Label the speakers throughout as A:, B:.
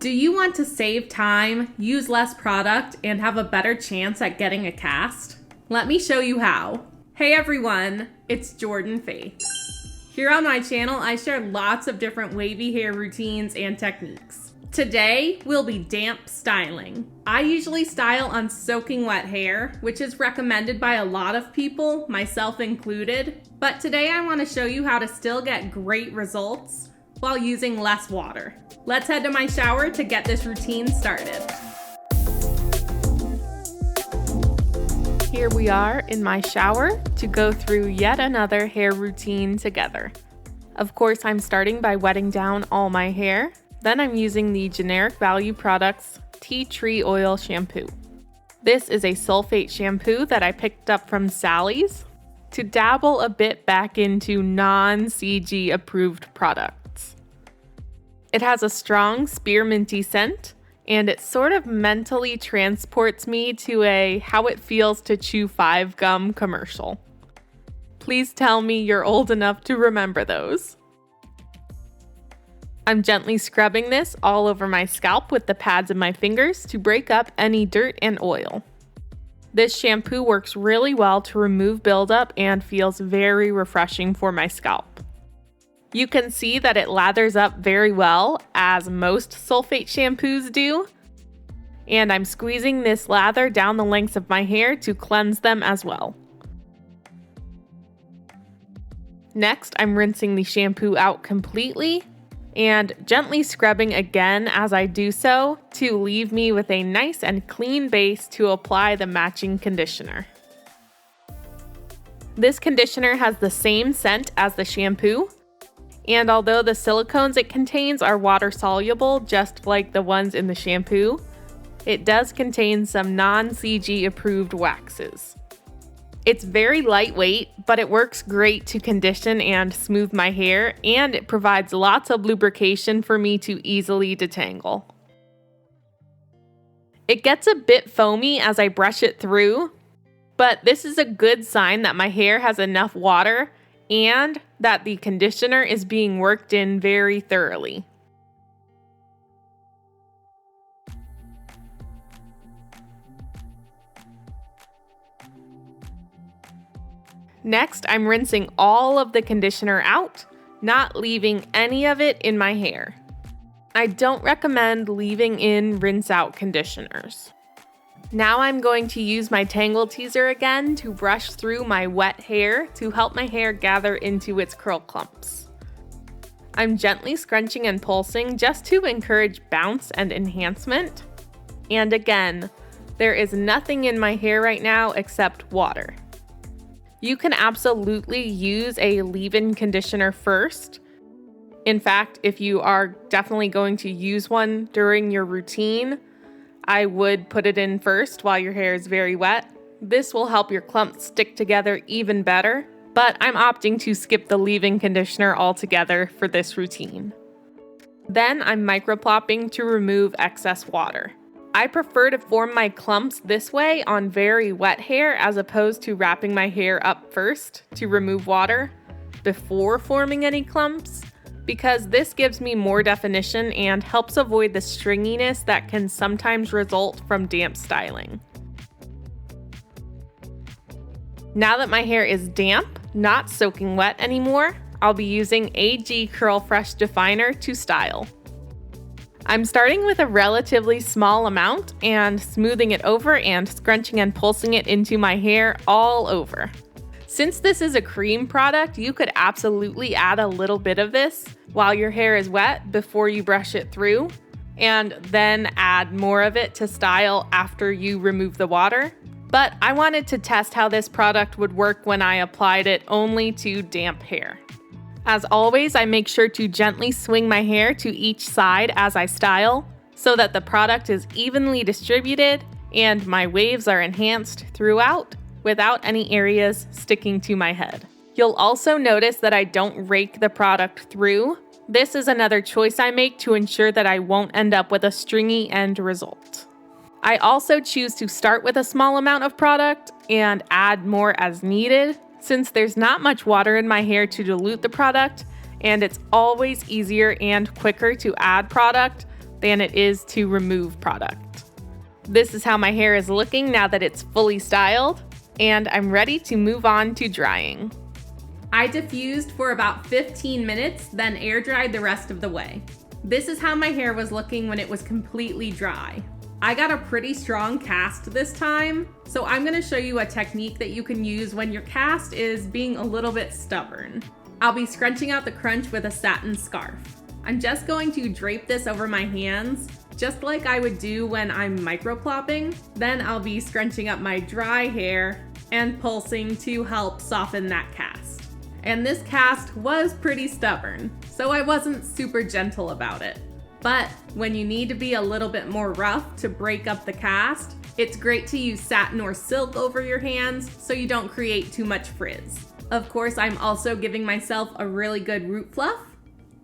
A: Do you want to save time, use less product, and have a better chance at getting a cast? Let me show you how. Hey everyone, it's Jordan Faith. Here on my channel, I share lots of different wavy hair routines and techniques. Today, we'll be damp styling. I usually style on soaking wet hair, which is recommended by a lot of people, myself included. But today I want to show you how to still get great results while using less water. Let's head to my shower to get this routine started. Here we are in my shower to go through yet another hair routine together. Of course, I'm starting by wetting down all my hair. Then I'm using the Generic Value Products Tea Tree Oil Shampoo. This is a sulfate shampoo that I picked up from Sally's to dabble a bit back into non-CG approved products. It has a strong spearminty scent, and it sort of mentally transports me to a how it feels to chew 5 gum commercial. Please tell me you're old enough to remember those. I'm gently scrubbing this all over my scalp with the pads of my fingers to break up any dirt and oil. This shampoo works really well to remove buildup and feels very refreshing for my scalp. You can see that it lathers up very well, as most sulfate shampoos do, and I'm squeezing this lather down the lengths of my hair to cleanse them as well. Next, I'm rinsing the shampoo out completely and gently scrubbing again as I do so to leave me with a nice and clean base to apply the matching conditioner. This conditioner has the same scent as the shampoo, and although the silicones it contains are water soluble just like the ones in the shampoo, it does contain some non-CG approved waxes. It's very lightweight, but it works great to condition and smooth my hair, and it provides lots of lubrication for me to easily detangle. It gets a bit foamy as I brush it through, but this is a good sign that my hair has enough water and that the conditioner is being worked in very thoroughly. Next, I'm rinsing all of the conditioner out, not leaving any of it in my hair. I don't recommend leaving in rinse-out conditioners. Now I'm going to use my Tangle Teaser again to brush through my wet hair to help my hair gather into its curl clumps. I'm gently scrunching and pulsing just to encourage bounce and enhancement. And again, there is nothing in my hair right now except water. You can absolutely use a leave-in conditioner first. In fact, if you are definitely going to use one during your routine, I would put it in first while your hair is very wet. This will help your clumps stick together even better, but I'm opting to skip the leave-in conditioner altogether for this routine. Then I'm microplopping to remove excess water. I prefer to form my clumps this way on very wet hair as opposed to wrapping my hair up first to remove water before forming any clumps, because this gives me more definition and helps avoid the stringiness that can sometimes result from damp styling. Now that my hair is damp, not soaking wet anymore, I'll be using AG Curl Fresh Definer to style. I'm starting with a relatively small amount and smoothing it over and scrunching and pulsing it into my hair all over. Since this is a cream product, you could absolutely add a little bit of this while your hair is wet before you brush it through, and then add more of it to style after you remove the water. But I wanted to test how this product would work when I applied it only to damp hair. As always, I make sure to gently swing my hair to each side as I style so that the product is evenly distributed and my waves are enhanced throughout without any areas sticking to my head. You'll also notice that I don't rake the product through. This is another choice I make to ensure that I won't end up with a stringy end result. I also choose to start with a small amount of product and add more as needed, since there's not much water in my hair to dilute the product, and it's always easier and quicker to add product than it is to remove product. This is how my hair is looking now that it's fully styled, and I'm ready to move on to drying. I diffused for about 15 minutes, then air dried the rest of the way. This is how my hair was looking when it was completely dry. I got a pretty strong cast this time, so I'm gonna show you a technique that you can use when your cast is being a little bit stubborn. I'll be scrunching out the crunch with a satin scarf. I'm just going to drape this over my hands, just like I would do when I'm microplopping. Then I'll be scrunching up my dry hair and pulsing to help soften that cast. And this cast was pretty stubborn, so I wasn't super gentle about it. But when you need to be a little bit more rough to break up the cast, it's great to use satin or silk over your hands so you don't create too much frizz. Of course, I'm also giving myself a really good root fluff,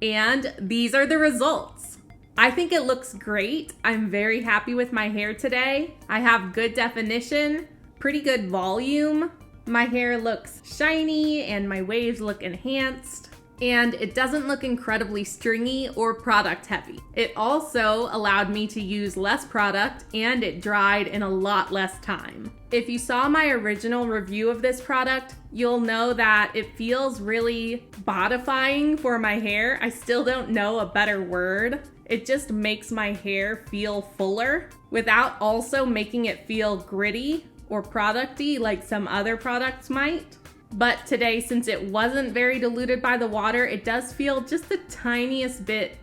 A: and these are the results. I think it looks great. I'm very happy with my hair today. I have good definition, pretty good volume. My hair looks shiny and my waves look enhanced. And it doesn't look incredibly stringy or product heavy. It also allowed me to use less product and it dried in a lot less time. If you saw my original review of this product, you'll know that it feels really bodifying for my hair. I still don't know a better word. It just makes my hair feel fuller without also making it feel gritty or producty like some other products might. But today, since it wasn't very diluted by the water, it does feel just the tiniest bit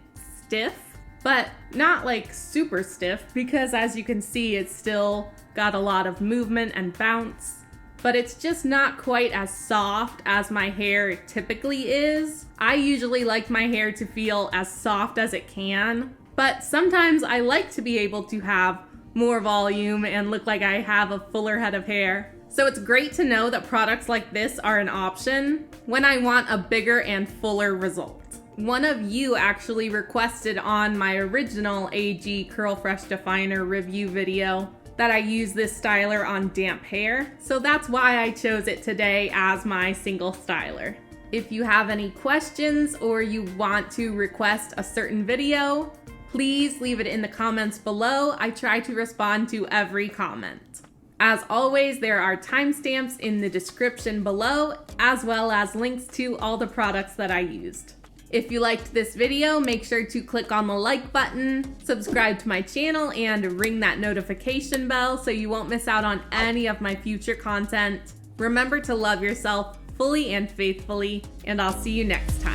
A: stiff, but not like super stiff because as you can see, it's still got a lot of movement and bounce, but it's just not quite as soft as my hair typically is. I usually like my hair to feel as soft as it can, but sometimes I like to be able to have more volume and look like I have a fuller head of hair. So it's great to know that products like this are an option when I want a bigger and fuller result. One of you actually requested on my original AG Curl Fresh Definer review video that I use this styler on damp hair, so that's why I chose it today as my single styler. If you have any questions or you want to request a certain video, please leave it in the comments below. I try to respond to every comment. As always, there are timestamps in the description below, as well as links to all the products that I used. If you liked this video, make sure to click on the like button, subscribe to my channel, and ring that notification bell so you won't miss out on any of my future content. Remember to love yourself fully and faithfully, and I'll see you next time.